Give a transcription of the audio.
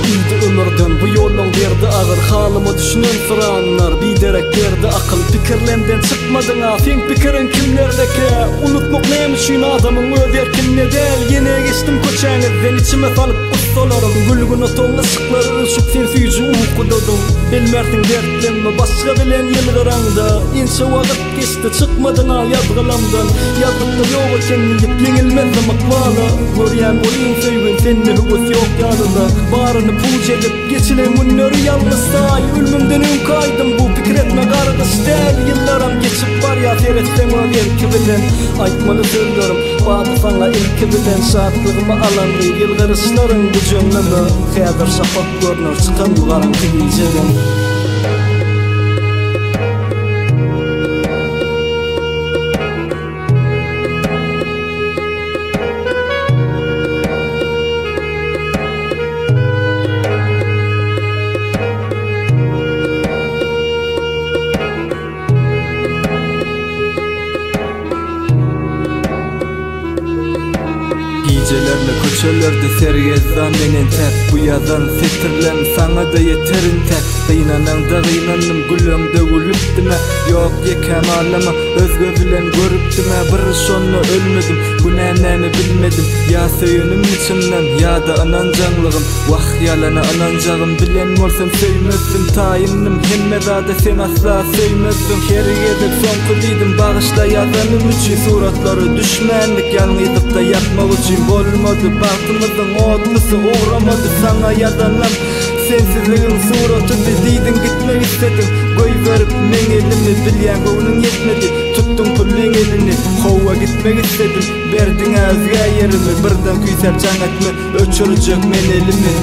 bildi ömürden bu yolun verdi ağır halıma düşünen sıranlar bir derek verdi akıl fikirlenden çıkmadın ha sen fikirin kimlerdeki unutmak neymişin adamın öz erkinle değil yine geçtim koçanızdan içime salıp ustalarım gülgün otoğun ışıkları ışık sen suyucu uykudadın bilmersin dertlenme başka bilen yılgaranda inşa vakit geçti çıkmadın ha yazgılamdan yazdıkta yok ekenleyip yenilmez makbala görüyen oyun sevgin seninle hüvüs yok yanında barını puç edip geçilen günleri yalnız say ölümümden ün kaydım bu fikir etme kardeş değil yıllarım geçip var ya seyretsen o erki bilen aytmalı söylüyorum bazı sana ilki bilen şartlığımı alan yılgarışların bu cümlemi kader şafak görünür çıkan karanlık giyeceğim Gecelerle köşelerde sergezdan menen tep bu yazan setirlen sana da yeterin tep Kıynanan da kıynanım gülümde gülüptüme yok yeken alama özgö bilen görüptüme bir şonlu ölmedim bu nemi bilmedim ya söyünüm içimden ya da anancanlığım vah yalana anancağım bilen olsam söymezdim tayinnim hemme da sen asla söymezdim kerigedek son kudiydim bağışla yazanım için suratları düşmenlik yanıydıp da yapmak için olmadı bahtımızın otlusu uğramadı sana yadanlam sensizliğin suratı dediydin gitmek istedim koy verip men elimi bilyen onun yetmedi tuttum pul men elini hova gitmek istedim berdin azga yerimi birden küyser can etme öçürecek men elimi